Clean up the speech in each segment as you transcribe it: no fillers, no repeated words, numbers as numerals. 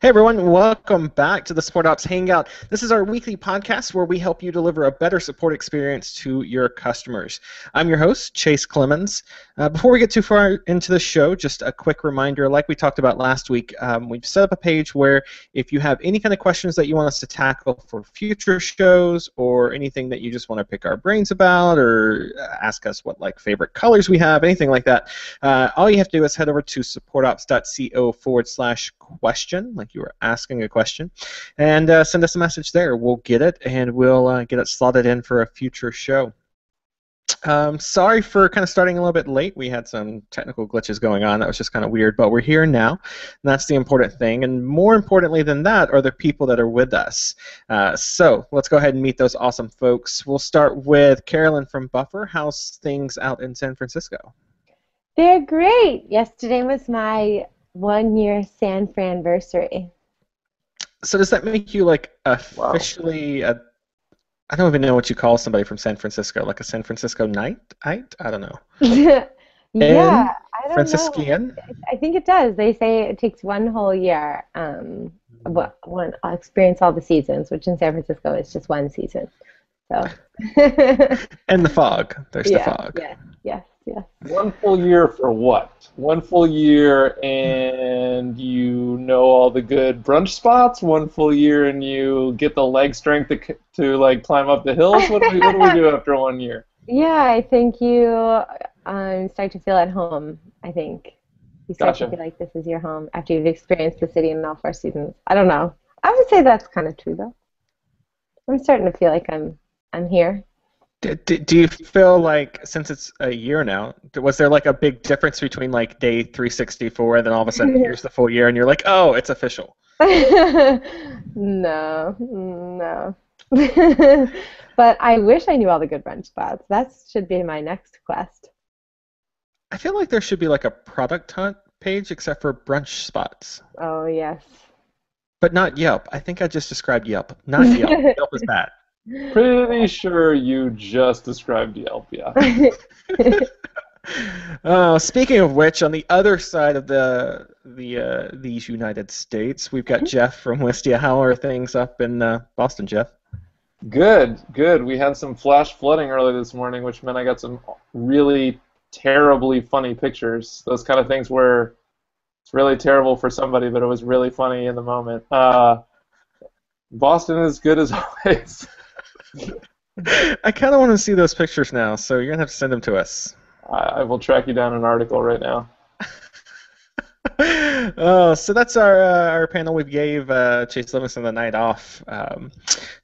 Hey everyone, welcome back to the Support Ops Hangout. This is our weekly podcast where we help you deliver a better support experience to your customers. I'm your host, Chase Clemens. Before we get too far into the show, just a quick reminder, like we talked about last week, we've set up a page where if you have any kind of questions that you want us to tackle for future shows or anything that you just want to pick our brains about or ask us what favorite colors we have, anything like that, all you have to do is head over to supportops.co/question, like you were asking a question, and send us a message there. We'll get it, and we'll get it slotted in for a future show. Sorry for kind of starting a little bit late. We had some technical glitches going on. That was just kind of weird, but we're here now, and that's the important thing. And more importantly than that are the people that are with us. So let's go ahead and meet those awesome folks. We'll start with Carolyn from Buffer. How's things out in San Francisco? They're great. Yesterday was my 1-year San Franversary. So does that make you officially I don't even know what you call somebody from San Francisco, like a San Francisco Knight? I don't know. Yeah, I don't Franciscan? know. I think it does. They say it takes one whole year. I'll experience all the seasons, which in San Francisco is just one season. So. And the fog. There's the fog. Yes. One full year for what? 1 full year and you know all the good brunch spots? 1 full year and you get the leg strength to climb up the hills? What do we do after 1 year? Yeah, I think you start to feel at home, I think. You start to feel like this is your home after you've experienced the city in all 4 seasons. I don't know. I would say that's kind of true, though. I'm starting to feel like I'm here. Do you feel like, since it's a year now, was there a big difference between day 364 and then all of a sudden here's the full year and you're like, oh, it's official? No. But I wish I knew all the good brunch spots. That should be my next quest. I feel like there should be a product hunt page except for brunch spots. Oh, yes. But not Yelp. I think I just described Yelp. Not Yelp. Yelp is bad. Pretty sure you just described Yelp, yeah. Speaking of which, on the other side of these United States, we've got Jeff from Wistia. How are things up in Boston, Jeff? Good. We had some flash flooding early this morning, which meant I got some really terribly funny pictures. Those kind of things where it's really terrible for somebody, but it was really funny in the moment. Boston is good as always. I kind of want to see those pictures now, so you're going to have to send them to us. I will track you down an article right now. So that's our panel. We gave Chase Livingston the night off,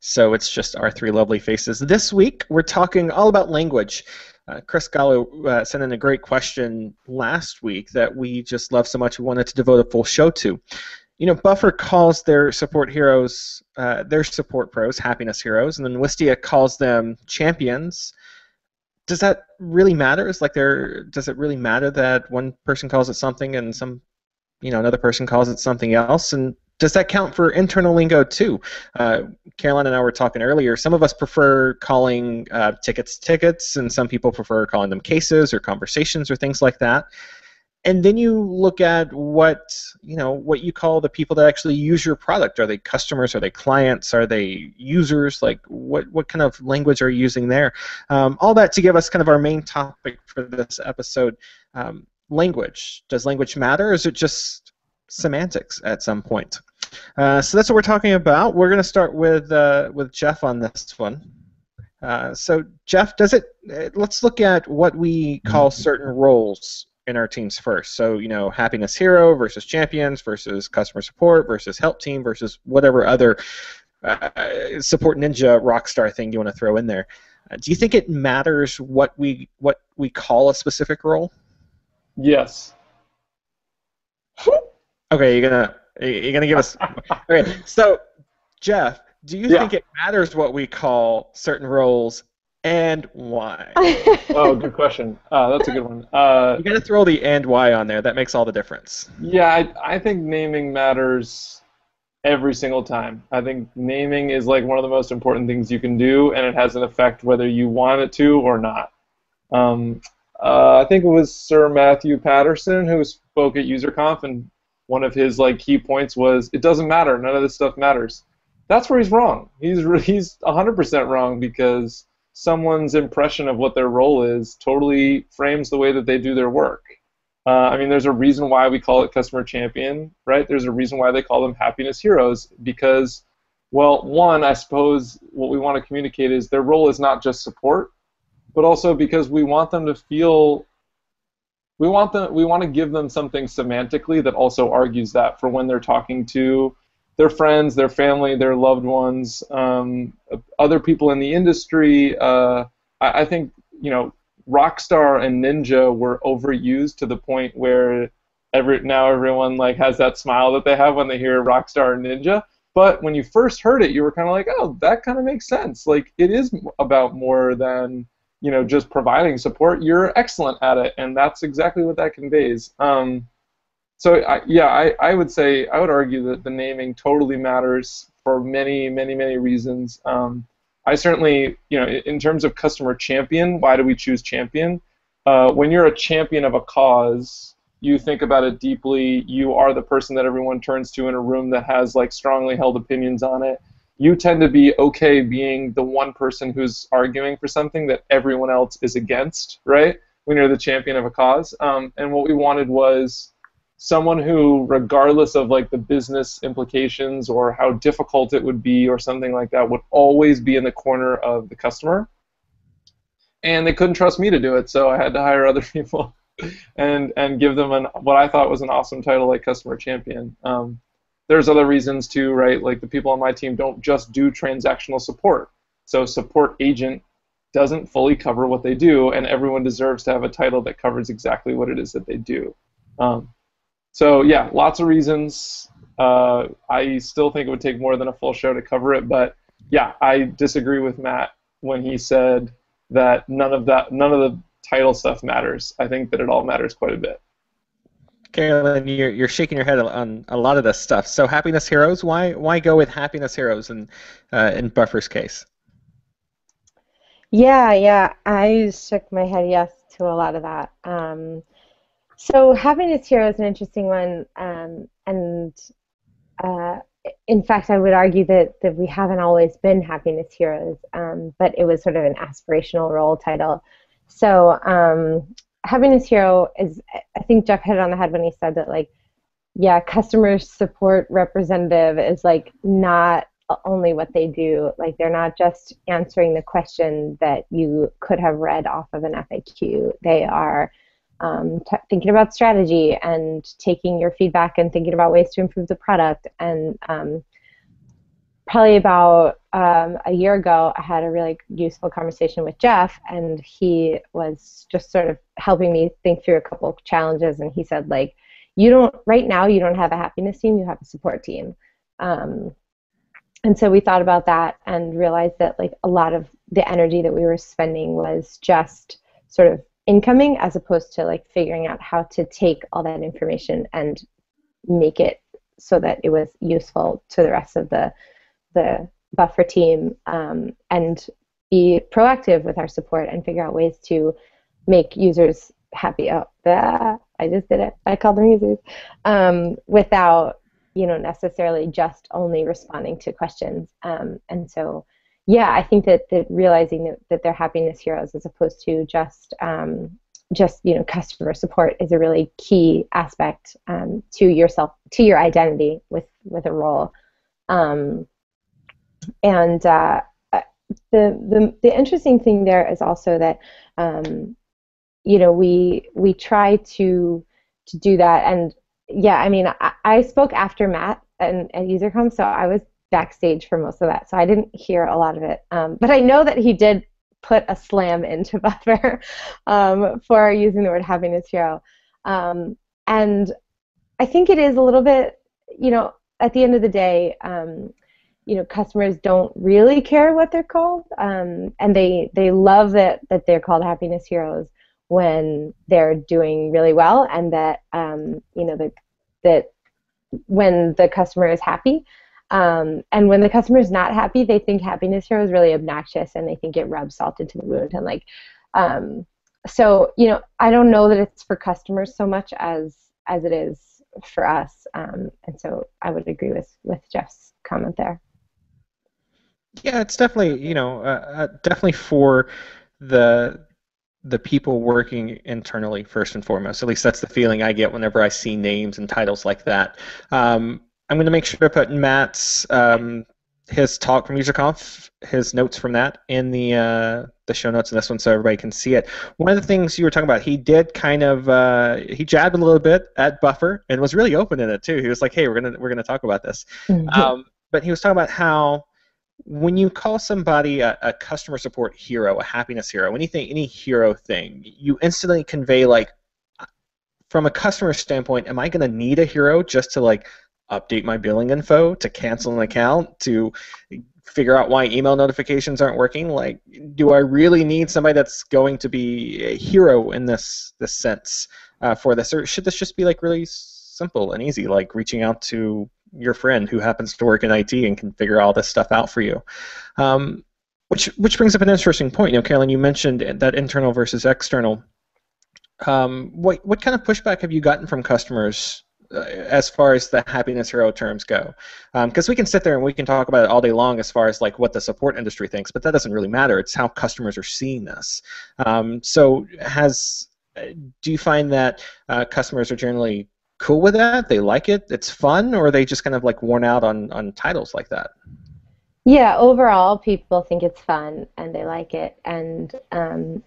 so it's just our 3 lovely faces. This week, we're talking all about language. Chris Gallo sent in a great question last week that we just love so much we wanted to devote a full show to. Buffer calls their support heroes, their support pros, happiness heroes, and then Wistia calls them champions. Does that really matter? Does it really matter that one person calls it something and another person calls it something else? And does that count for internal lingo too? Caroline and I were talking earlier. Some of us prefer calling tickets, and some people prefer calling them cases or conversations or things like that. And then you look at what you call the people that actually use your product. Are they customers? Are they clients? Are they users? What kind of language are you using there? All that to give us kind of our main topic for this episode. Language. Does language matter, or is it just semantics at some point? So that's what we're talking about. We're going to start with Jeff on this one. So Jeff, let's look at what we call certain roles in our teams first. So, happiness hero versus champions versus customer support versus help team versus whatever other support ninja rockstar thing you want to throw in there. Do you think it matters what we call a specific role? Yes. Okay, you're gonna give us. Okay, so Jeff, do you think it matters what we call certain roles? And why? Oh, good question. That's a good one. You got to throw the and why on there. That makes all the difference. Yeah, I think naming matters every single time. I think naming is one of the most important things you can do, and it has an effect whether you want it to or not. I think it was Sir Matthew Patterson who spoke at UserConf and one of his like key points was, it doesn't matter, none of this stuff matters. That's where he's wrong. He's 100% wrong, because someone's impression of what their role is totally frames the way that they do their work. I mean, there's a reason why we call it customer champion, right? There's a reason why they call them happiness heroes, because, well, one, I suppose what we want to communicate is their role is not just support, but also because we want them to feel, we want to give them something semantically that also argues that for when they're talking to their friends, their family, their loved ones, other people in the industry. I think, you know, Rockstar and Ninja were overused to the point where now everyone like has that smile that they have when they hear Rockstar and Ninja. But when you first heard it, you were kind of like, oh, that kind of makes sense. Like, it is about more than, you know, just providing support. You're excellent at it, and that's exactly what that conveys. So I would say, I would argue that the naming totally matters for many, many, many reasons. I certainly, you know, in terms of customer champion, why do we choose champion? When you're a champion of a cause, you think about it deeply. You are the person that everyone turns to in a room that has like strongly held opinions on it. You tend to be okay being the one person who's arguing for something that everyone else is against, right? When you're the champion of a cause. And what we wanted was someone who, regardless of like the business implications or how difficult it would be or something like that, would always be in the corner of the customer. And they couldn't trust me to do it, so I had to hire other people and give them what I thought was an awesome title like customer champion. There's other reasons too, right? Like the people on my team don't just do transactional support. So support agent doesn't fully cover what they do, and everyone deserves to have a title that covers exactly what it is that they do. So yeah, lots of reasons. I still think it would take more than a full show to cover it, but yeah, I disagree with Matt when he said that none of the title stuff matters. I think that it all matters quite a bit. Carolyn, you're shaking your head on a lot of this stuff. So happiness heroes, why go with happiness heroes in Buffer's case? Yeah, I shook my head yes to a lot of that. So happiness hero is an interesting one, and in fact, I would argue that we haven't always been happiness heroes, but it was sort of an aspirational role title. So happiness hero is, I think Jeff hit it on the head when he said that, like, yeah, customer support representative is like not only what they do, like they're not just answering the question that you could have read off of an FAQ. They are thinking about strategy and taking your feedback and thinking about ways to improve the product. And probably about a year ago, I had a really useful conversation with Jeff, and he was just sort of helping me think through a couple of challenges. And he said, like, right now you don't have a happiness team, you have a support team. And so we thought about that and realized that, like, a lot of the energy that we were spending was just sort of incoming, as opposed to like figuring out how to take all that information and make it so that it was useful to the rest of the Buffer team, and be proactive with our support and figure out ways to make users happy. Oh, I just did it. I called them users, without, you know, necessarily just only responding to questions. And so, yeah, I think that realizing that they're happiness heroes as opposed to just you know, customer support is a really key aspect to yourself, to your identity with a role. And the interesting thing there is also that you know, we try to do that. And yeah, I mean, I spoke after Matt at UserCom, so I was backstage for most of that, so I didn't hear a lot of it. But I know that he did put a slam into Buffer for using the word happiness hero. And I think it is a little bit, you know, at the end of the day, you know, customers don't really care what they're called, and they love that they're called happiness heroes when they're doing really well, and that you know, that when the customer is happy. And when the customer is not happy, they think happiness hero is really obnoxious, and they think it rubs salt into the wound. And like, so, you know, I don't know that it's for customers so much as it is for us. And so I would agree with Jeff's comment there. Yeah, it's definitely, definitely for the people working internally first and foremost. At least that's the feeling I get whenever I see names and titles like that. I'm going to make sure to put Matt's his talk from UserConf, his notes from that, in the show notes in this one so everybody can see it. One of the things you were talking about, he did kind of he jabbed a little bit at Buffer and was really open in it too. He was like, "Hey, we're gonna talk about this," but he was talking about how when you call somebody a customer support hero, a happiness hero, any hero thing, you instantly convey, like, from a customer standpoint, am I going to need a hero just to, like, update my billing info, to cancel an account, to figure out why email notifications aren't working? Like, do I really need somebody that's going to be a hero in this sense for this, or should this just be, like, really simple and easy, like reaching out to your friend who happens to work in IT and can figure all this stuff out for you? Which brings up an interesting point. Carolyn, you mentioned that internal versus external. What kind of pushback have you gotten from customers as far as the happiness hero terms go? Because we can sit there and we can talk about it all day long as far as like what the support industry thinks, but that doesn't really matter. It's how customers are seeing this. So do you find that customers are generally cool with that? They like it? It's fun? Or are they just kind of like worn out on titles like that? Yeah, overall, people think it's fun and they like it, and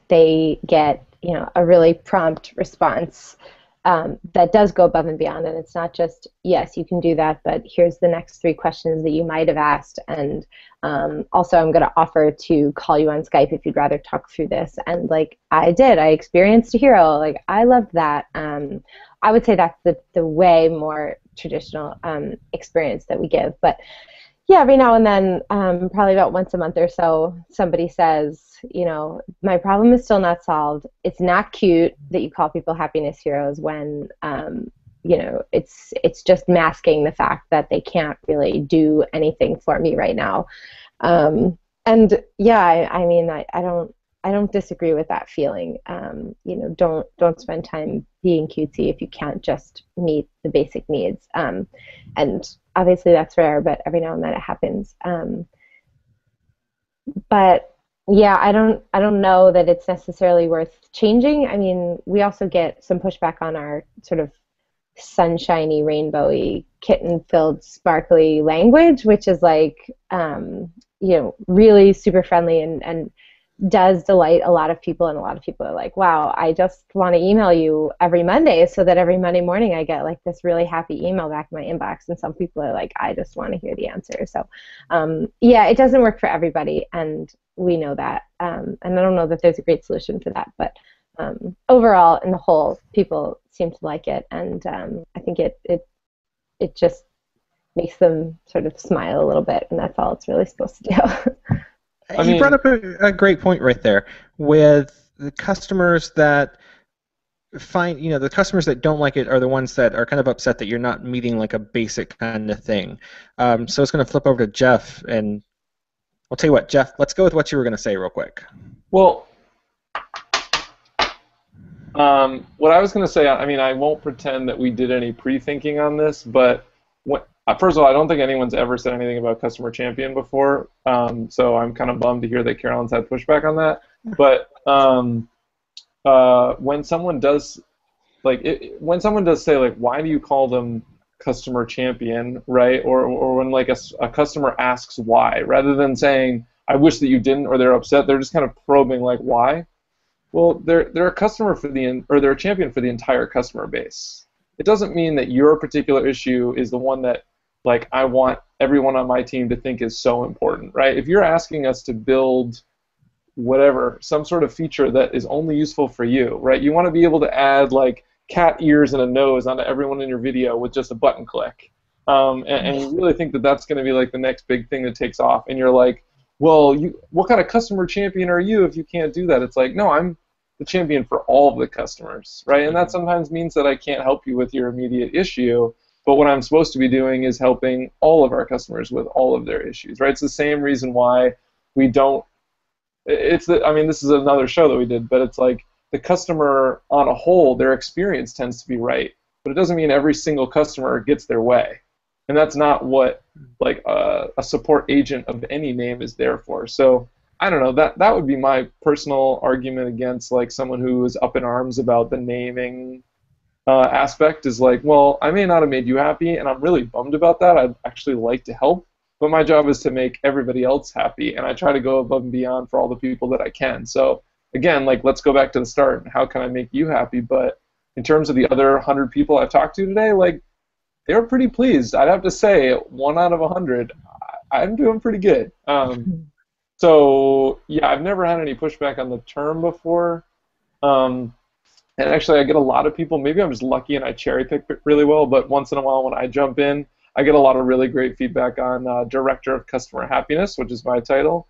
they get a really prompt response that does go above and beyond. And it's not just, yes, you can do that, but here's the next 3 questions that you might have asked, and also I'm going to offer to call you on Skype if you'd rather talk through this. And like I experienced a hero. Like I loved that. I would say that's the way more traditional experience that we give. But yeah, every now and then, probably about once a month or so, somebody says, my problem is still not solved. It's not cute that you call people happiness heroes when, it's just masking the fact that they can't really do anything for me right now. And yeah, I don't disagree with that feeling. Don't spend time being cutesy if you can't just meet the basic needs. And obviously that's rare, but every now and then it happens. But yeah, I don't know that it's necessarily worth changing. I mean, we also get some pushback on our sort of sunshiny, rainbowy, kitten-filled, sparkly language, which is like, really super friendly and does delight a lot of people, and a lot of people are like, wow, I just want to email you every Monday so that every Monday morning I get like this really happy email back in my inbox. And some people are like, I just want to hear the answer. So yeah, it doesn't work for everybody, and we know that. And I don't know that there's a great solution for that, but overall, in the whole, people seem to like it, and I think it just makes them sort of smile a little bit, and that's all it's really supposed to do. You brought up a great point right there with the customers that the customers that don't like it are the ones that are kind of upset that you're not meeting like a basic kind of thing. So it's going to flip over to Jeff, and I'll tell you what, Jeff, let's go with what you were going to say real quick. Well, what I was going to say, I won't pretend that we did any pre-thinking on this, but first of all, I don't think anyone's ever said anything about customer champion before, so I'm kind of bummed to hear that Carolyn's had pushback on that. But when someone does, say, like, why do you call them customer champion, right? Or when like a customer asks why, rather than saying I wish that you didn't, or they're upset, they're just kind of probing like why. Well, they're a customer they're a champion for the entire customer base. It doesn't mean that your particular issue is the one that, like, I want everyone on my team to think is so important, right? If you're asking us to build whatever, some sort of feature that is only useful for you, right? You want to be able to add, like, cat ears and a nose onto everyone in your video with just a button click. And you really think that that's going to be, like, the next big thing that takes off. And you're like, well, what kind of customer champion are you if you can't do that? It's like, no, I'm the champion for all of the customers, right? And that sometimes means that I can't help you with your immediate issue, but what I'm supposed to be doing is helping all of our customers with all of their issues, right? It's the same reason why we don't, this is another show that we did, but it's like the customer on a whole, their experience tends to be right. but it doesn't mean every single customer gets their way. And that's not what like a support agent of any name is there for. So I don't know, that would be my personal argument against like someone who is up in arms about the naming aspect is like, well, I may not have made you happy, and I'm really bummed about that. I'd actually like to help, but my job is to make everybody else happy, and I try to go above and beyond for all the people that I can. So again, like, let's go back to the start. How can I make you happy? But in terms of the other 100 people I've talked to today, like, they were pretty pleased. I'd have to say, 1 out of 100, I'm doing pretty good. So yeah, I've never had any pushback on the term before. And actually, I get a lot of people, maybe I'm just lucky and I cherry pick it really well, but once in a while when I jump in, I get a lot of really great feedback on Director of Customer Happiness, which is my title.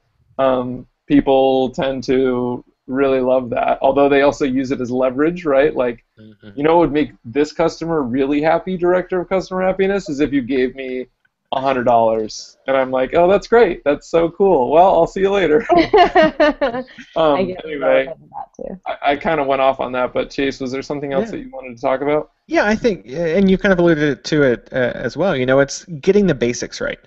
People tend to really love that, although they also use it as leverage, right? Like, you know what would make this customer really happy, Director of Customer Happiness, is if you gave me $100. And I'm like, oh, that's great. That's so cool. Well, I'll see you later. Anyway, I kind of went off on that, but Chase, was there something else that you wanted to talk about? Yeah, I think, and you kind of alluded to it as well, you know, it's getting the basics right.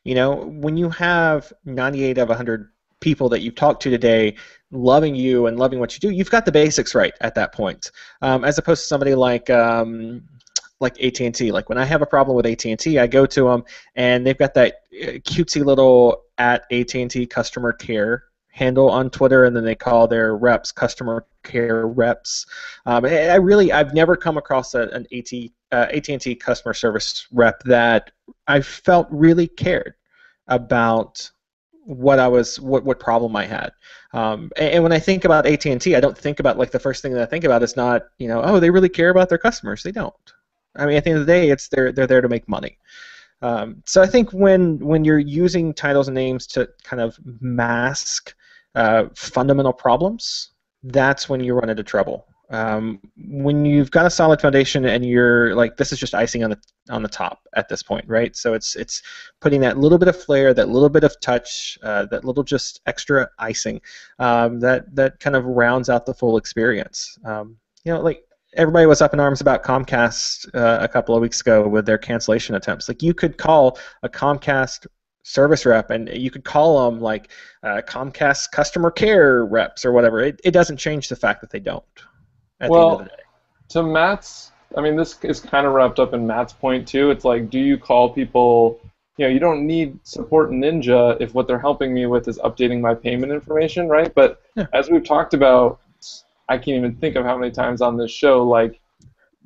You know, when you have 98 of 100 people that you've talked to today loving you and loving what you do, you've got the basics right at that point, as opposed to somebody like AT&T. Like when I have a problem with AT&T, I go to them and they've got that cutesy little @AT&T customer care handle on Twitter, and then they call their reps customer care reps. I've never come across an AT&T customer service rep that I felt really cared about what problem I had. And when I think about AT&T, I don't think about, like, the first thing that I think about is not, you know, oh, they really care about their customers. They don't. I mean, at the end of the day, they're there to make money. So I think when you're using titles and names to kind of mask fundamental problems, that's when you run into trouble. When you've got a solid foundation and you're like, this is just icing on the top at this point, right? So it's putting that little bit of flair, that little bit of touch, that little just extra icing, that kind of rounds out the full experience. You know, like, everybody was up in arms about Comcast a couple of weeks ago with their cancellation attempts. Like, you could call a Comcast service rep and you could call them like Comcast customer care reps or whatever. It doesn't change the fact that they don't at the end of the day. To Matt's, I mean, this is kind of wrapped up in Matt's point too. It's like, do you call people, you know, you don't need support Ninja if what they're helping me with is updating my payment information, right? But as we've talked about, I can't even think of how many times on this show, like,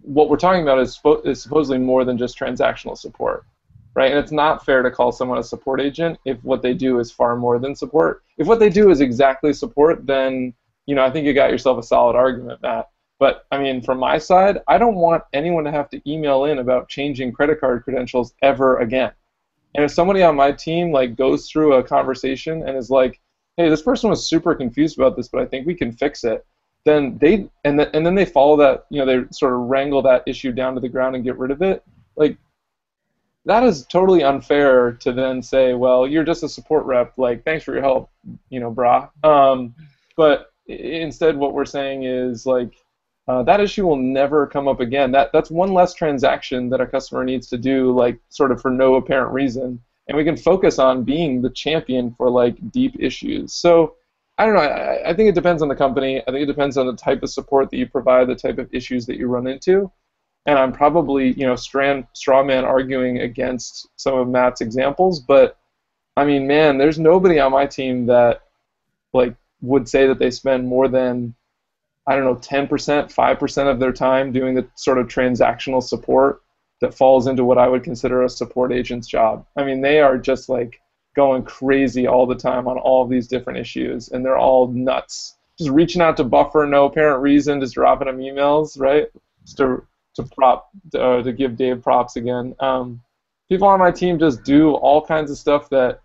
what we're talking about is supposedly more than just transactional support, right? And it's not fair to call someone a support agent if what they do is far more than support. If what they do is exactly support, then, you know, I think you got yourself a solid argument, Matt. But, I mean, from my side, I don't want anyone to have to email in about changing credit card credentials ever again. And if somebody on my team, like, goes through a conversation and is like, hey, this person was super confused about this, but I think we can fix it, then then they follow that, you know, they sort of wrangle that issue down to the ground and get rid of it. Like, that is totally unfair to then say, well, you're just a support rep, like, thanks for your help, you know, brah. But instead what we're saying is, like, that issue will never come up again. That's one less transaction that a customer needs to do, like, sort of for no apparent reason. And we can focus on being the champion for, like, deep issues. So, I don't know. I think it depends on the company. I think it depends on the type of support that you provide, the type of issues that you run into. And I'm probably, you know, straw man arguing against some of Matt's examples. But, I mean, man, there's nobody on my team that, like, would say that they spend more than, I don't know, 10%, 5% of their time doing the sort of transactional support that falls into what I would consider a support agent's job. I mean, they are just, like, going crazy all the time on all of these different issues, and they're all nuts. Just reaching out to Buffer, no apparent reason, just dropping them emails, right? Just to give Dave props again. People on my team just do all kinds of stuff that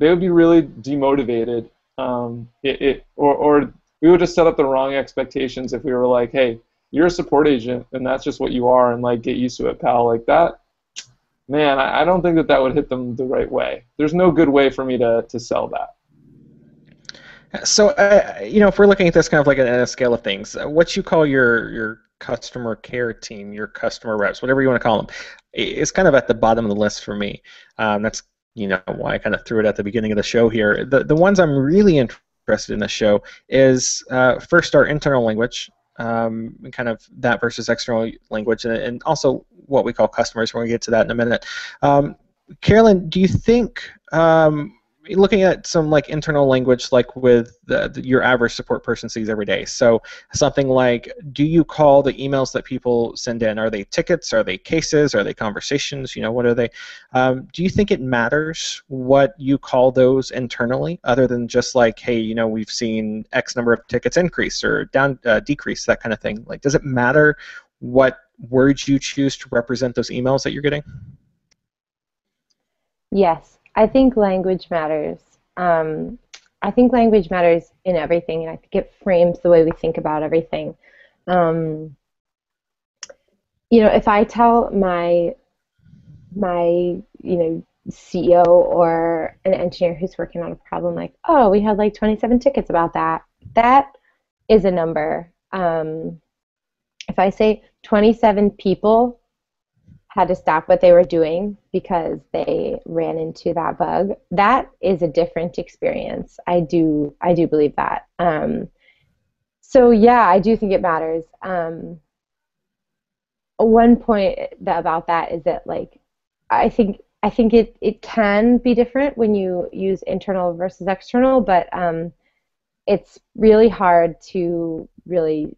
they would be really demotivated. Or we would just set up the wrong expectations if we were like, hey, you're a support agent, and that's just what you are, and, like, get used to it, pal. Like that. Man, I don't think that would hit them the right way. There's no good way for me to sell that. So, you know, if we're looking at this kind of like a scale of things, what you call your customer care team, your customer reps, whatever you want to call them, is kind of at the bottom of the list for me. That's why I kind of threw it at the beginning of the show here. The ones I'm really interested in the show is first our internal language, kind of that versus external language, and also what we call customers. We're going to get to that in a minute. Carolyn, do you think, looking at some like internal language, like with your average support person sees every day, so something like, do you call the emails that people send in? Are they tickets? Are they cases? Are they conversations? What are they? Do you think it matters what you call those internally, other than just like, hey, we've seen X number of tickets increase or decrease, that kind of thing? Like, does it matter what words you choose to represent those emails that you're getting? Yes. I think language matters. I think language matters in everything, and I think it frames the way we think about everything. If I tell my CEO or an engineer who's working on a problem, like, oh, we had like 27 tickets about that, that is a number. If I say 27 people had to stop what they were doing because they ran into that bug, that is a different experience. I do believe that. So yeah, I do think it matters. One point about that is that, like, I think it can be different when you use internal versus external, but it's really hard to really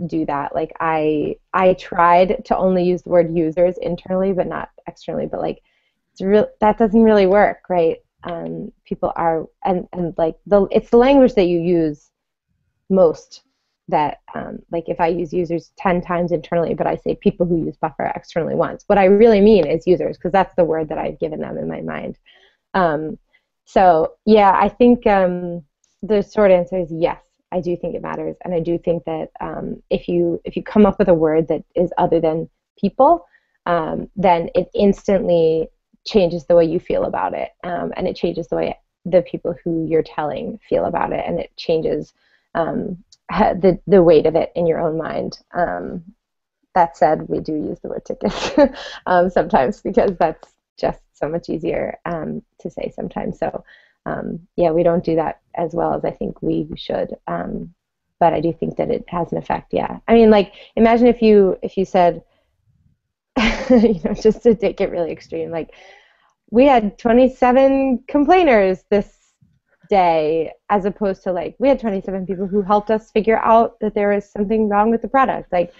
do that. Like, I tried to only use the word users internally but not externally, but like that doesn't really work, right? People are, and like it's the language that you use most that like if I use users 10 times internally but I say people who use buffer externally once, what I really mean is users, because that's the word that I've given them in my mind. So yeah, I think the short answer is yes. I do think it matters, and I do think that if you come up with a word that is other than people, then it instantly changes the way you feel about it, and it changes the way the people who you're telling feel about it, and it changes the weight of it in your own mind. That said, we do use the word tickets sometimes because that's just so much easier to say sometimes. So. Yeah, we don't do that as well as I think we should, but I do think that it has an effect. Yeah, I mean, like, imagine if you said, just to take it really extreme, like, we had 27 complainers this day, as opposed to like, we had 27 people who helped us figure out that there is something wrong with the product. Like,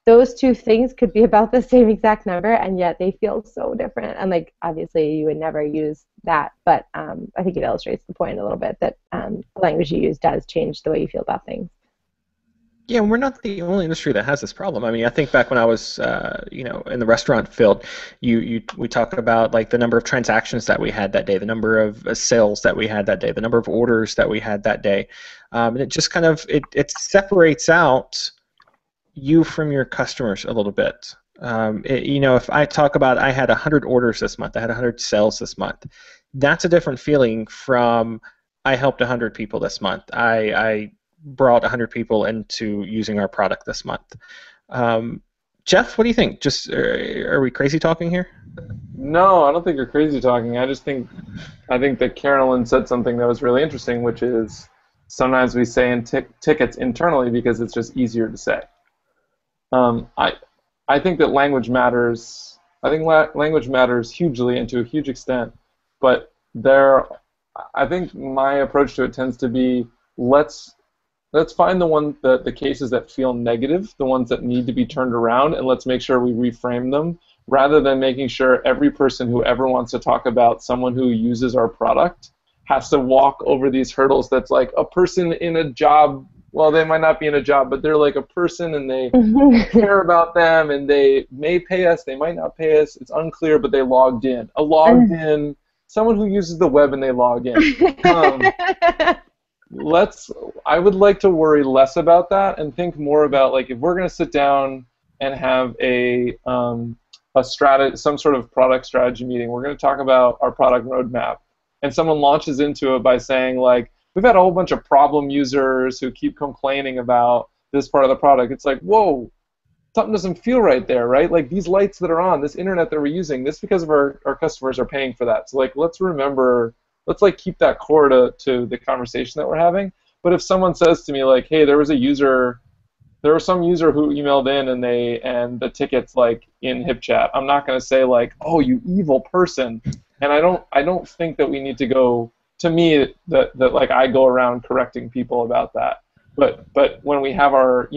those two things could be about the same exact number, and yet they feel so different. And like, obviously, you would never use that, but I think it illustrates the point a little bit that the language you use does change the way you feel about things. Yeah, we're not the only industry that has this problem. I mean, I think back when I was, in the restaurant field, we talk about like the number of transactions that we had that day, the number of sales that we had that day, the number of orders that we had that day, and it just kind of it separates out you from your customers a little bit. If I talk about I had 100 orders this month, I had 100 sales this month, that's a different feeling from I helped 100 people this month. I brought 100 people into using our product this month. Jeff, what do you think? Just are we crazy talking here? No, I don't think you're crazy talking. I think that Carolyn said something that was really interesting, which is sometimes we say in tickets internally because it's just easier to say. I think that language matters. I think language matters hugely and to a huge extent. But I think my approach to it tends to be let's find the cases that feel negative, the ones that need to be turned around, and let's make sure we reframe them, rather than making sure every person who ever wants to talk about someone who uses our product has to walk over these hurdles. That's like a person in a job. Well, they might not be in a job, but they're like a person, and they care about them, and they may pay us, they might not pay us. It's unclear, but they logged in. Someone who uses the web and they log in. I would like to worry less about that and think more about, like, if we're going to sit down and have some sort of product strategy meeting, we're going to talk about our product roadmap, and someone launches into it by saying, like, we've had a whole bunch of problem users who keep complaining about this part of the product. It's like, whoa, something doesn't feel right there, right? Like these lights that are on, this internet that we're using, this because of our customers are paying for that. So like let's remember, let's like keep that core to the conversation that we're having. But if someone says to me like, hey, there was some user who emailed in and the ticket's like in HipChat, I'm not going to say like, oh, you evil person. And I don't think that we need to go, to me, that like I go around correcting people about that. But when we have our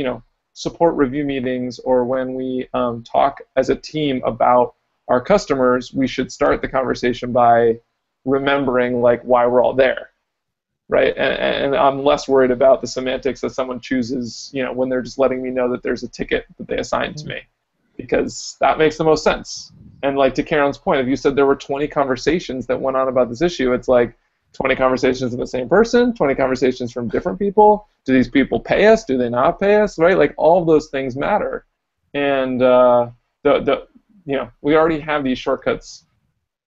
support review meetings, or when we talk as a team about our customers, we should start the conversation by remembering like why we're all there, right? And I'm less worried about the semantics that someone chooses, when they're just letting me know that there's a ticket that they assigned to me, because that makes the most sense. And like to Karen's point, if you said there were 20 conversations that went on about this issue, it's like 20 conversations with the same person, 20 conversations from different people. Do these people pay us? Do they not pay us? Right? Like all of those things matter. And we already have these shortcuts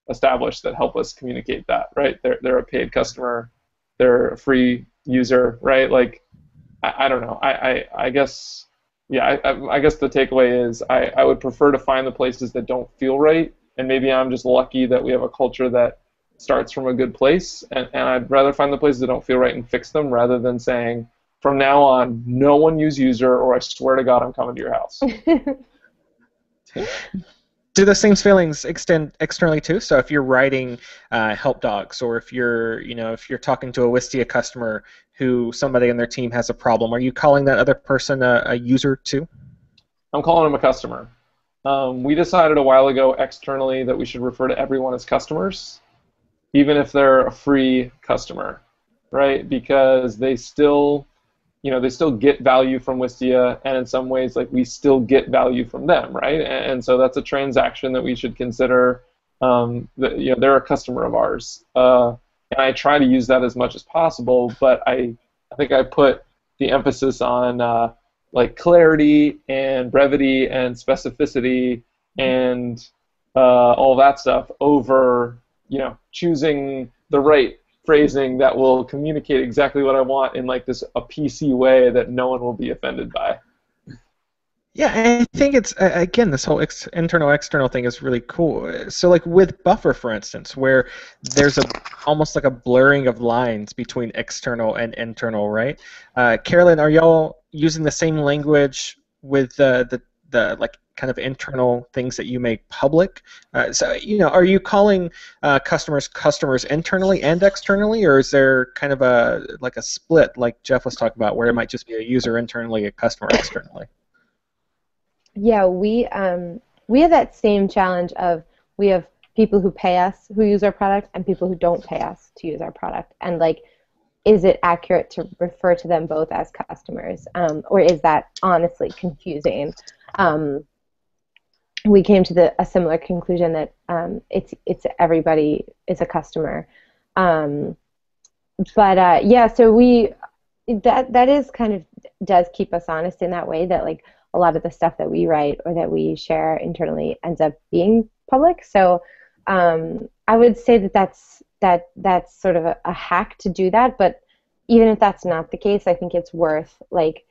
established that help us communicate that, right? They're a paid customer, they're a free user, right? Like I don't know. I guess I guess the takeaway is I would prefer to find the places that don't feel right, and maybe I'm just lucky that we have a culture that starts from a good place, and I'd rather find the places that don't feel right and fix them, rather than saying from now on no one use user, or I swear to God I'm coming to your house. Do the same feelings extend externally too? So if you're writing help docs, or if you're talking to a Wistia customer who somebody on their team has a problem, are you calling that other person a user too? I'm calling them a customer. We decided a while ago externally that we should refer to everyone as customers, even if they're a free customer, right? Because they still get value from Wistia, and in some ways, like we still get value from them, right? And so that's a transaction that we should consider. They're a customer of ours, and I try to use that as much as possible. But I think I put the emphasis on like clarity and brevity and specificity and all that stuff over choosing the right phrasing that will communicate exactly what I want in like a PC way that no one will be offended by. Yeah, I think it's, again, this whole internal-external thing is really cool. So like with Buffer, for instance, where there's almost like a blurring of lines between external and internal, right? Carolyn, are y'all using the same language with the like kind of internal things that you make public? So are you calling customers internally and externally, or is there kind of a split like Jeff was talking about, where it might just be a user internally, a customer externally? Yeah, we have that same challenge of, we have people who pay us who use our product and people who don't pay us to use our product, and like, is it accurate to refer to them both as customers, or is that honestly confusing? We came to a similar conclusion that it's everybody is a customer, yeah. So that is kind of does keep us honest in that way, that like a lot of the stuff that we write or that we share internally ends up being public. So I would say that's sort of a hack to do that. But even if that's not the case, I think it's worth, like,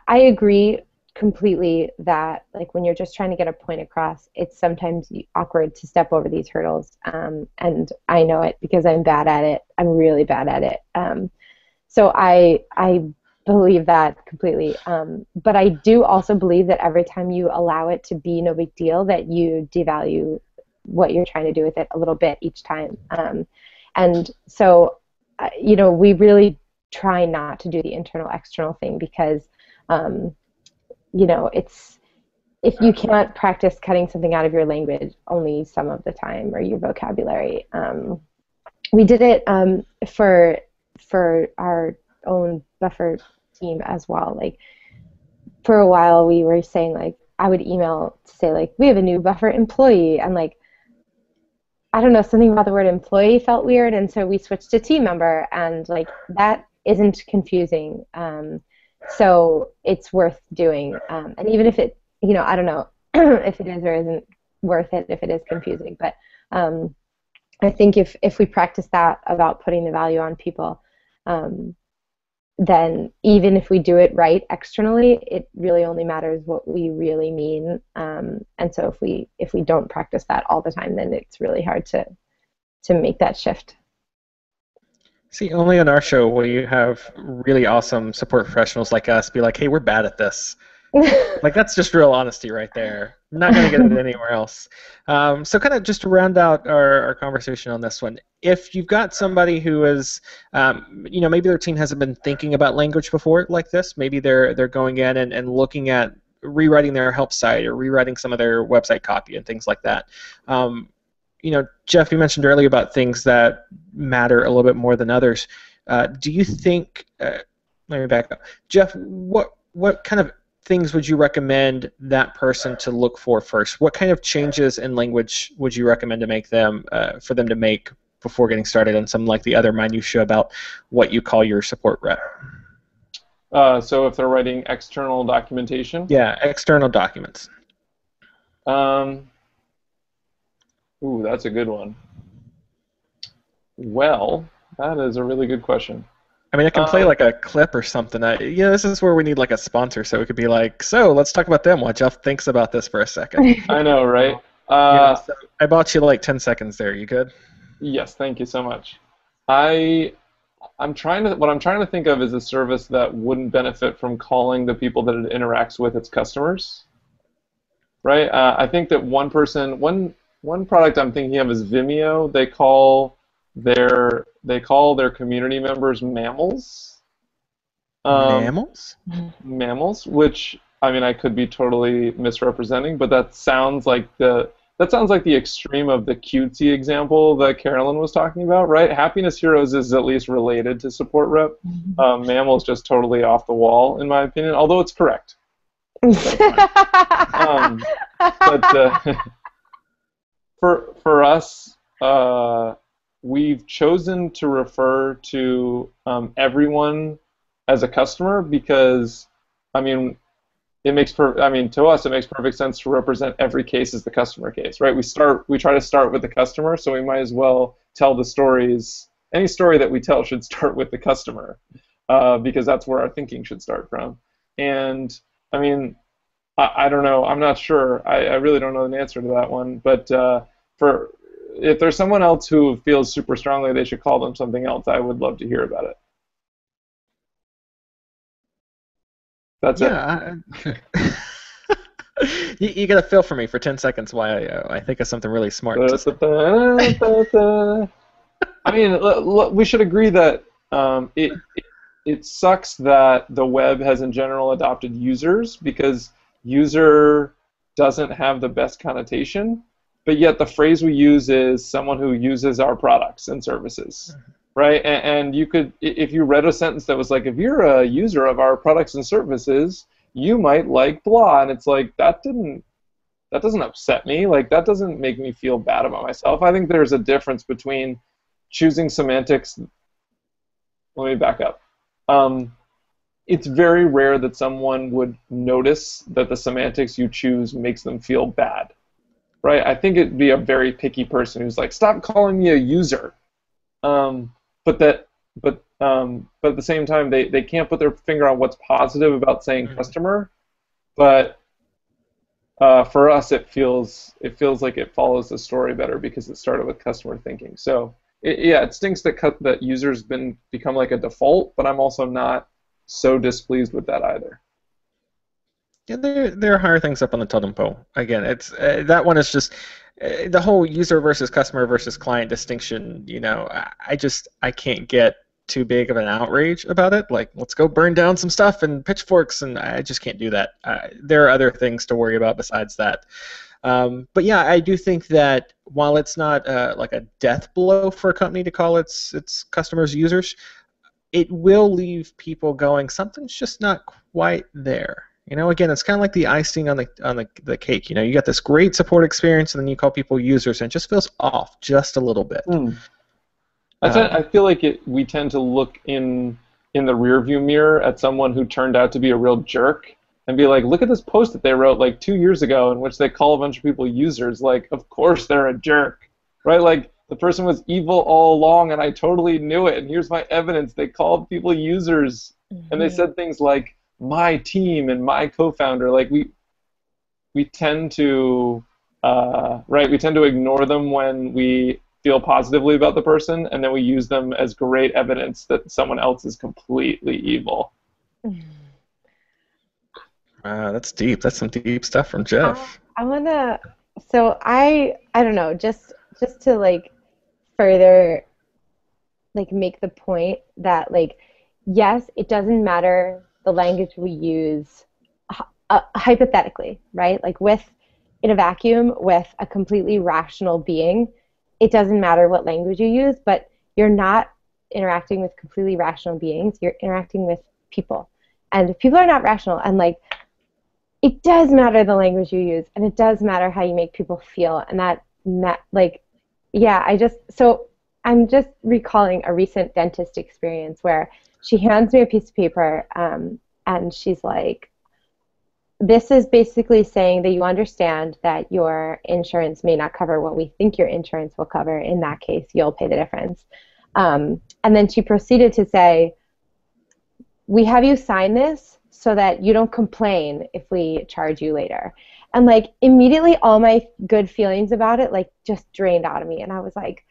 I agree completely that like when you're just trying to get a point across, it's sometimes awkward to step over these hurdles, and I know it because I'm bad at it. I'm really bad at it. So I believe that completely. But I do also believe that every time you allow it to be no big deal, that you devalue what you're trying to do with it a little bit each time. And so, we really try not to do the internal-external thing, because it's, if you can't practice cutting something out of your language only some of the time, or your vocabulary. We did it for our own Buffer team as well. Like, for a while we were saying, like, I would email to say, like, we have a new Buffer employee, and like, I don't know, something about the word employee felt weird, and so we switched to team member, and like, that isn't confusing. So it's worth doing, and even if it, I don't know if it is or isn't worth it, if it is confusing, but I think if we practice that about putting the value on people, then even if we do it right externally, it really only matters what we really mean. And so if we don't practice that all the time, then it's really hard to make that shift. See, only on our show will you have really awesome support professionals like us be like, hey, we're bad at this. Like, that's just real honesty right there. I'm not going to get it anywhere else. So kind of just to round out our conversation on this one, if you've got somebody who is, maybe their team hasn't been thinking about language before like this, maybe they're going in and looking at rewriting their help site or rewriting some of their website copy and things like that. Jeff, you mentioned earlier about things that matter a little bit more than others. Do you think, let me back up. Jeff, what kind of things would you recommend that person to look for first? What kind of changes in language would you recommend to make them, for them to make before getting started on some like the other minutia about what you call your support rep? So if they're writing external documentation? Yeah, external documents. Ooh, that's a good one. Well, that is a really good question. I mean, I can play like a clip or something. This is where we need like a sponsor, so it could be like, so let's talk about them while Jeff thinks about this for a second. I know, right? So I bought you like 10 seconds there. You good? Yes, thank you so much. What I'm trying to think of is a service that wouldn't benefit from calling the people that it interacts with its customers. Right? I think that one product I'm thinking of is Vimeo. They call their community members mammals. Mammals? Mammals, which I mean I could be totally misrepresenting, but that sounds like the extreme of the cutesy example that Carolyn was talking about, right? Happiness Heroes is at least related to support rep. Mammals just totally off the wall, in my opinion, although it's correct. For us, we've chosen to refer to everyone as a customer because, I mean, to us it makes perfect sense to represent every case as the customer case, right? We try to start with the customer, so we might as well tell the stories. Any story that we tell should start with the customer, because that's where our thinking should start from. And I mean, I don't know. I'm not sure. I really don't know the answer to that one. But if there's someone else who feels super strongly they should call them something else, I would love to hear about it. That's it. You got to feel for me for 10 seconds why I think of something really smart. I mean, we should agree that it sucks that the web has in general adopted users because user doesn't have the best connotation, but yet the phrase we use is someone who uses our products and services, right? And you could, if you read a sentence that was like, if you're a user of our products and services, you might like blah, and it's like, that doesn't upset me, like that doesn't make me feel bad about myself. I think there's a difference between choosing semantics. Let me back up. It's very rare that someone would notice that the semantics you choose makes them feel bad, right? I think it'd be a very picky person who's like, stop calling me a user. But at the same time, they can't put their finger on what's positive about saying customer. But for us, it feels like it follows the story better because it started with customer thinking. So it stinks that users become like a default, but I'm also not so displeased with that either. Yeah, there are higher things up on the totem pole. Again, it's that one is just the whole user versus customer versus client distinction. I can't get too big of an outrage about it. Like, let's go burn down some stuff and pitchforks, and I just can't do that. There are other things to worry about besides that. But yeah, I do think that while it's not like a death blow for a company to call its customers users, it will leave people going, something's just not quite there. Again, it's kind of like the icing on the cake. You got this great support experience, and then you call people users, and it just feels off just a little bit. I feel like we tend to look in the rearview mirror at someone who turned out to be a real jerk and be like, look at this post that they wrote like 2 years ago in which they call a bunch of people users. Like, of course they're a jerk, right? Like, the person was evil all along, and I totally knew it, and here's my evidence. They called people users And they said things like my team and my co-founder. Like we tend to we tend to ignore them when we feel positively about the person, and then we use them as great evidence that someone else is completely evil. Wow, that's deep. That's some deep stuff from Jeff. I wanna. So I don't know. Just to like further like make the point that like yes, it doesn't matter the language we use hypothetically, right? Like in a vacuum with a completely rational being, it doesn't matter what language you use, but you're not interacting with completely rational beings. You're interacting with people, and people are not rational. And like, it does matter the language you use, and it does matter how you make people feel. And I'm just recalling a recent dentist experience where she hands me a piece of paper, and she's like, this is basically saying that you understand that your insurance may not cover what we think your insurance will cover. In that case, you'll pay the difference. And then she proceeded to say, we have you sign this so that you don't complain if we charge you later. And like immediately all my good feelings about it like just drained out of me. And I was like,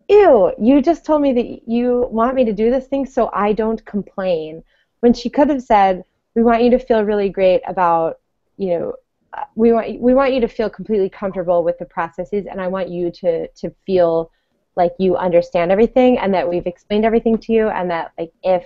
ew, you just told me that you want me to do this thing so I don't complain. When she could have said, we want you to feel really great about, we want you to feel completely comfortable with the processes, and I want you to feel like you understand everything and that we've explained everything to you, and that like if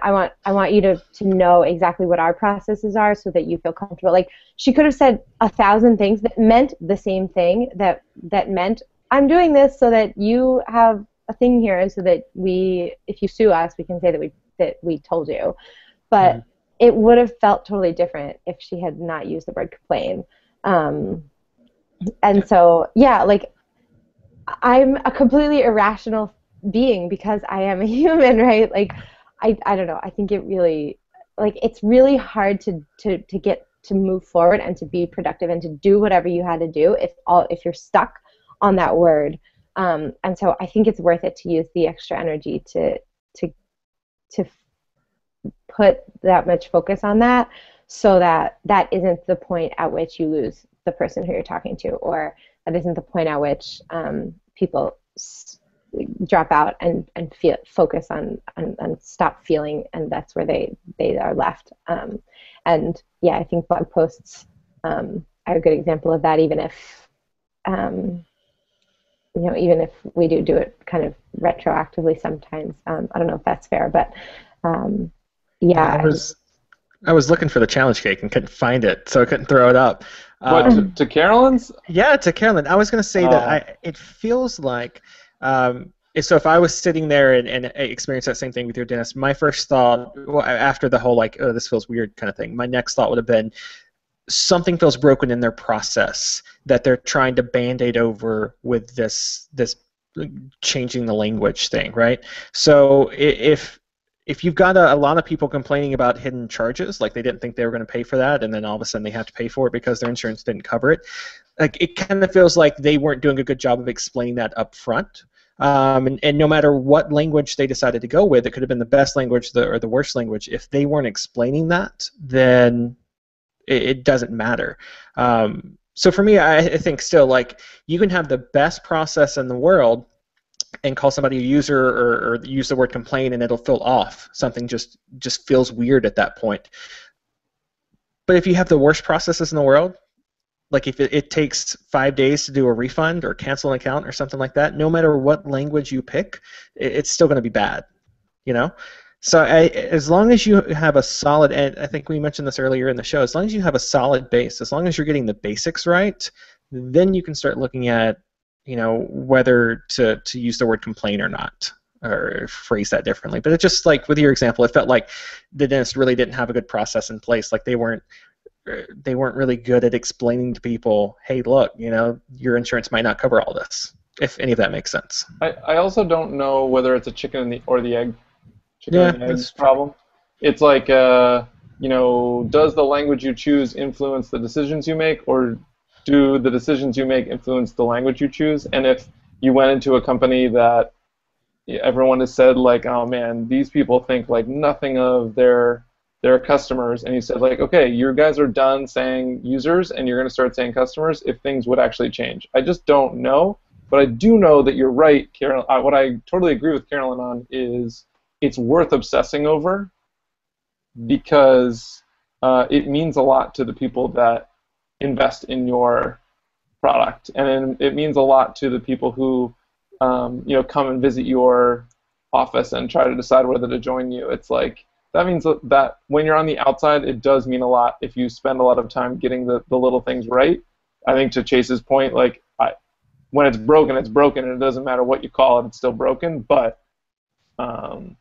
I want you to know exactly what our processes are so that you feel comfortable. Like she could have said 1,000 things that meant the same thing, that meant I'm doing this so that you have a thing here, and so that if you sue us, we can say that we told you. But it would have felt totally different if she had not used the word complain. And so, yeah, like I'm a completely irrational being because I am a human, right? Like, I don't know. I think it really, like, it's really hard to get to move forward and to be productive and to do whatever you had to do if you're stuck on that word. And so I think it's worth it to use the extra energy to put that much focus on that, so that isn't the point at which you lose the person who you're talking to, or that isn't the point at which people drop out and focus on stop feeling, and that's where they are left. And yeah, I think blog posts are a good example of that, even if even if we do it kind of retroactively sometimes. I don't know if that's fair, but yeah. I was looking for the challenge cake and couldn't find it, so I couldn't throw it up. What, to Carolyn's? Yeah, to Carolyn. I was going to say that it feels like, so if I was sitting there and experienced that same thing with your dentist, my first thought, after the whole like, oh, this feels weird kind of thing, my next thought would have been, something feels broken in their process that they're trying to Band-Aid over with this changing the language thing, right? So if you've got a lot of people complaining about hidden charges, like they didn't think they were going to pay for that, and then all of a sudden they have to pay for it because their insurance didn't cover it, like it kind of feels like they weren't doing a good job of explaining that up front. And no matter what language they decided to go with, it could have been the best language or the worst language. If they weren't explaining that, then it doesn't matter. So for me, I think still, like, you can have the best process in the world and call somebody a user or use the word complain, and it'll feel off. Something just feels weird at that point. But if you have the worst processes in the world, like if it takes 5 days to do a refund or cancel an account or something like that, no matter what language you pick, it's still going to be bad, So as long as you have a solid, and I think we mentioned this earlier in the show, as long as you have a solid base, as long as you're getting the basics right, then you can start looking at whether to use the word complain or not, or phrase that differently. But it's just like with your example, it felt like the dentist really didn't have a good process in place. Like they weren't really good at explaining to people, hey, look, your insurance might not cover all this, if any of that makes sense. I also don't know whether it's a chicken or the egg and egg problem. It's like, does the language you choose influence the decisions you make, or do the decisions you make influence the language you choose? And if you went into a company that everyone has said like, oh man, these people think like nothing of their customers, and he said like, okay, you guys are done saying users and you're going to start saying customers if things would actually change. I just don't know, but I do know that you're right, Carolyn. What I totally agree with Carolyn on is it's worth obsessing over because it means a lot to the people that invest in your product, and it means a lot to the people who come and visit your office and try to decide whether to join you. It's like that means that when you're on the outside, it does mean a lot if you spend a lot of time getting the little things right. I think to Chase's point, like when it's broken, and it doesn't matter what you call it, it's still broken. But and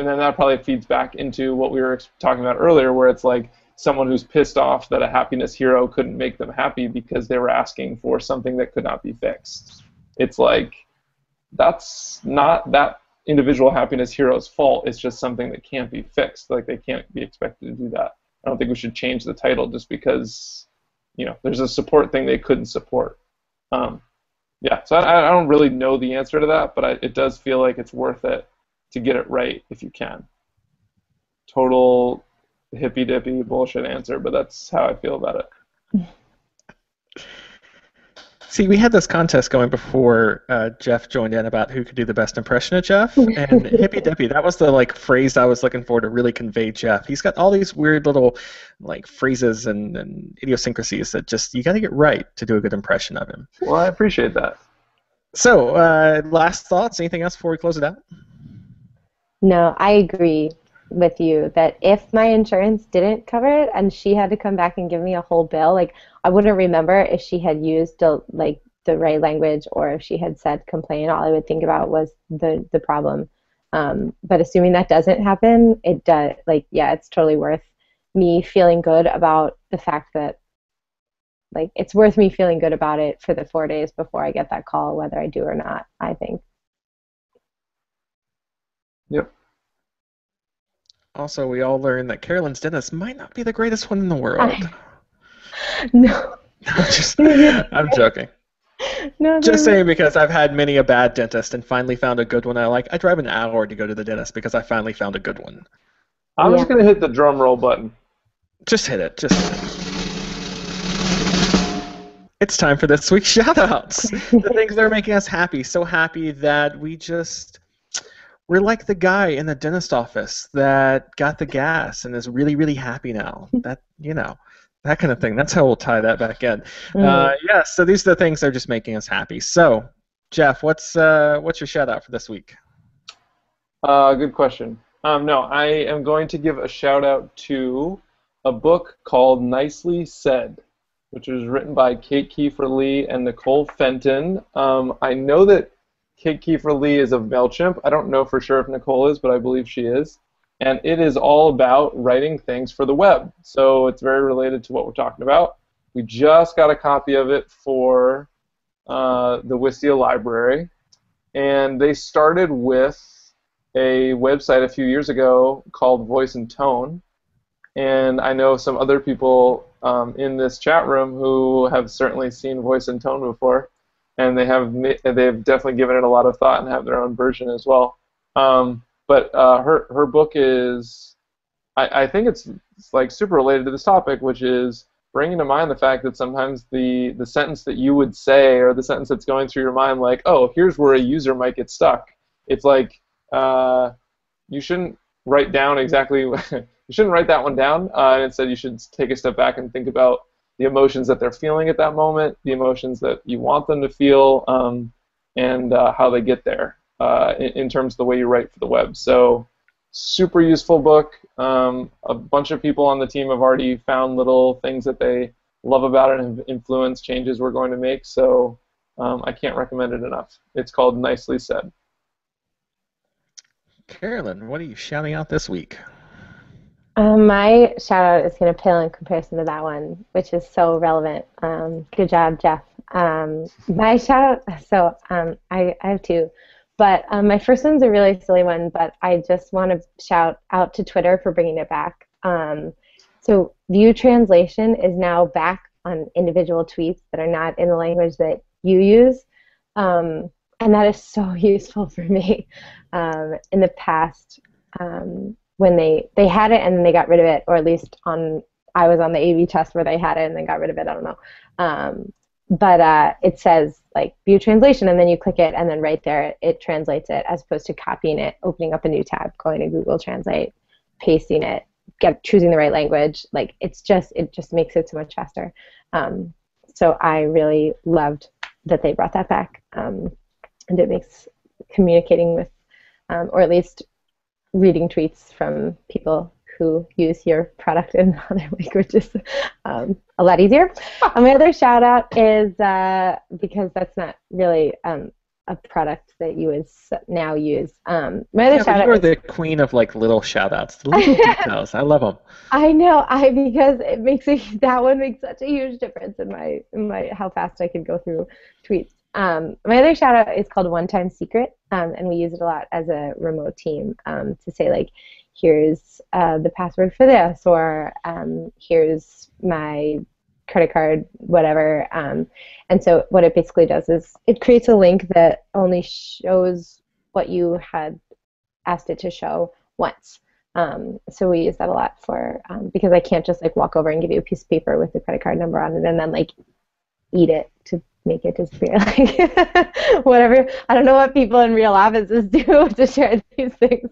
then that probably feeds back into what we were talking about earlier, where it's like someone who's pissed off that a happiness hero couldn't make them happy because they were asking for something that could not be fixed. It's like that's not that individual happiness hero's fault. It's just something that can't be fixed. Like they can't be expected to do that. I don't think we should change the title just because there's a support thing they couldn't support. Yeah, so I don't really know the answer to that, but it does feel like it's worth it to get it right if you can. Total hippy-dippy bullshit answer, but that's how I feel about it. See, we had this contest going before Jeff joined in about who could do the best impression of Jeff, and hippy-dippy, that was the phrase I was looking for to really convey Jeff. He's got all these weird little phrases and idiosyncrasies that just you got to get right to do a good impression of him. Well, I appreciate that. So, last thoughts? Anything else before we close it out? No, I agree with you that if my insurance didn't cover it and she had to come back and give me a whole bill, I wouldn't remember if she had used the right language or if she had said complain. All I would think about was the problem. But assuming that doesn't happen, it does. It's totally worth me feeling good about the fact that it's worth me feeling good about it for the 4 days before I get that call, whether I do or not, I think. Yep. Also, we all learned that Carolyn's dentist might not be the greatest one in the world. No. I'm joking. No, just saying, because I've had many a bad dentist and finally found a good one I like. I drive an hour to go to the dentist because I finally found a good one. I'm just going to hit the drum roll button. Just hit it. It's time for this week's shoutouts. The things that are making us happy. So happy that we're like the guy in the dentist office that got the gas and is really, really happy now. That kind of thing. That's how we'll tie that back in. So these are the things that are just making us happy. So, Jeff, what's your shout out for this week? Good question. No, I am going to give a shout out to a book called Nicely Said, which was written by Kate Kiefer-Lee and Nicole Fenton. I know that Kate Kiefer-Lee is of MailChimp. I don't know for sure if Nicole is, but I believe she is. And it is all about writing things for the web. So it's very related to what we're talking about. We just got a copy of it for the Wistia library. And they started with a website a few years ago called Voice and Tone. And I know some other people in this chat room who have certainly seen Voice and Tone before. And they've definitely given it a lot of thought and have their own version as well. But her book is, I think it's super related to this topic, which is bringing to mind the fact that sometimes the sentence that you would say or the sentence that's going through your mind, like, oh, here's where a user might get stuck. It's like you shouldn't write down exactly, you shouldn't write that one down. And instead, you should take a step back and think about the emotions that they're feeling at that moment, the emotions that you want them to feel, and how they get there in terms of the way you write for the web. So, super useful book. A bunch of people on the team have already found little things that they love about it and have influenced changes we're going to make. So, I can't recommend it enough. It's called Nicely Said. Carolyn, what are you shouting out this week? My shout out is going to pale in comparison to that one, which is so relevant. Good job, Jeff. My shout out, so I have two, but my first one's a really silly one, but I just want to shout out to Twitter for bringing it back. So view translation is now back on individual tweets that are not in the language that you use. And that is so useful for me. In the past, when they had it and then they got rid of it, or at least I was on the A/B test where they had it and then got rid of it. I don't know. But it says like view translation, and then you click it, and then right there it translates it, as opposed to copying it, opening up a new tab, going to Google Translate, pasting it, choosing the right language. Like it just makes it so much faster. So I really loved that they brought that back, and it makes communicating with, or at least reading tweets from people who use your product in other languages a lot easier. And my other shout out is, because that's not really a product that you would now use. My other shout out. You're the queen of like little shout outs, the little details. I love them. I know, because it makes that one makes such a huge difference in my how fast I can go through tweets. My other shout out is called One Time Secret, and we use it a lot as a remote team, to say like, here's the password for this, or here's my credit card, whatever. And so what it basically does is it creates a link that only shows what you had asked it to show once. So we use that a lot for, because I can't just like walk over and give you a piece of paper with the credit card number on it and then like eat it to make it disappear. Like whatever. I don't know what people in real offices do to share these things.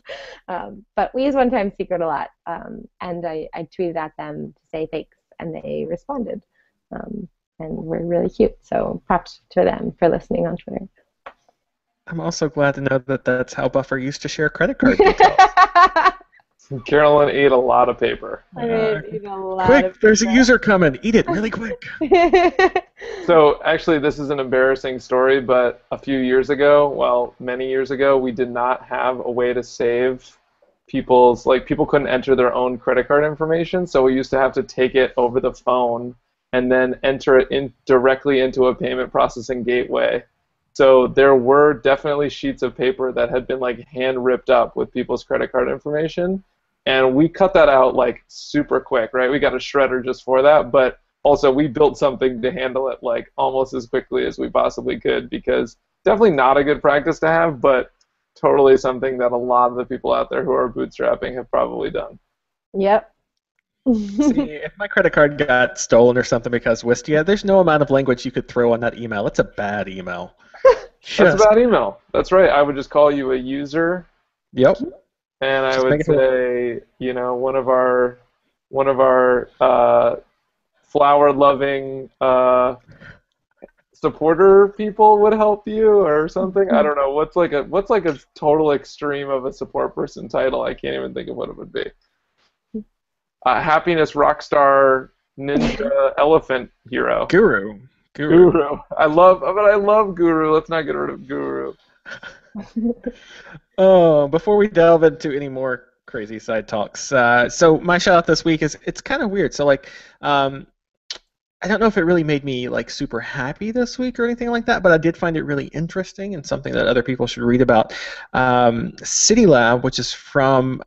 But we use One Time Secret a lot. And I tweeted at them to say thanks, and they responded. And we're really cute. So props to them for listening on Twitter. I'm also glad to know that that's how Buffer used to share credit card details. Carolyn ate a lot of paper. I ate a lot quick, of there's a paper. user coming. Eat it really quick. So actually, this is an embarrassing story, but a few years ago, well, many years ago, we did not have a way to save people's, like, people couldn't enter their own credit card information, so we used to have to take it over the phone and then enter it directly into a payment processing gateway. So there were definitely sheets of paper that had been like hand ripped up with people's credit card information, and we cut that out like super quick, right? We got a shredder just for that, but also we built something to handle it like almost as quickly as we possibly could, because definitely not a good practice to have, but totally something that a lot of the people out there who are bootstrapping have probably done. Yep. See, if my credit card got stolen or something because Wistia, there's no amount of language you could throw on that email. It's a bad email. That's a bad email. That's right. I would just call you a user. Yep. And I Just would say, you know, one of our flower-loving supporter people would help you or something. I don't know. What's like a total extreme of a support person title? I can't even think of what it would be. Happiness rockstar ninja elephant hero. Guru. I love Guru. Let's not get rid of Guru. Oh, before we delve into any more crazy side talks, so my shout out this week is, it's kind of weird. So like, I don't know if it really made me like super happy this week or anything like that, but I did find it really interesting and something that other people should read about. City Lab, which is from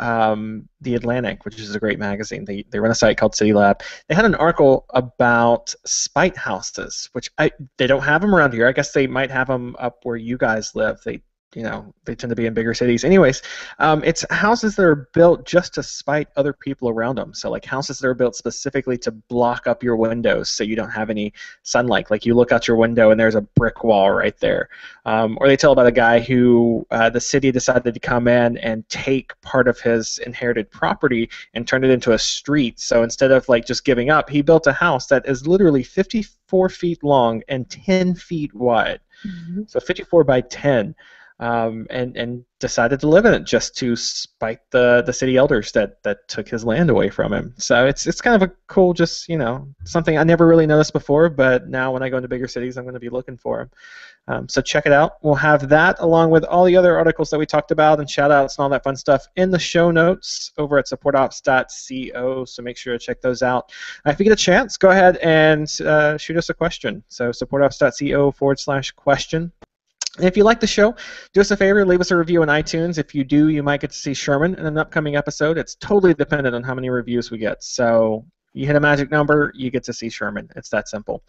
The Atlantic, which is a great magazine. They run a site called City Lab. They had an article about spite houses, which they don't have them around here. I guess they might have them up where you guys live. They tend to be in bigger cities. Anyways, it's houses that are built just to spite other people around them. So like houses that are built specifically to block up your windows so you don't have any sunlight. Like you look out your window and there's a brick wall right there. Or they tell about a guy who the city decided to come in and take part of his inherited property and turn it into a street. So instead of like just giving up, he built a house that is literally 54 feet long and 10 feet wide. Mm-hmm. So 54 by 10. And decided to live in it just to spite the city elders that took his land away from him. So it's kind of a cool, just, something I never really noticed before, but now when I go into bigger cities, I'm going to be looking for them. So check it out. We'll have that along with all the other articles that we talked about and shout-outs and all that fun stuff in the show notes over at supportops.co, so make sure to check those out. If you get a chance, go ahead and shoot us a question. So supportops.co/question. And if you like the show, do us a favor, leave us a review on iTunes. If you do, you might get to see Sherman in an upcoming episode. It's totally dependent on how many reviews we get. So you hit a magic number, you get to see Sherman. It's that simple.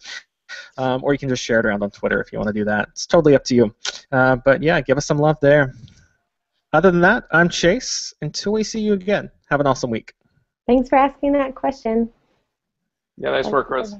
or you can just share it around on Twitter if you want to do that. It's totally up to you. But yeah, give us some love there. Other than that, I'm Chase. Until we see you again, have an awesome week. Thanks for asking that question. Yeah, nice work, Chris.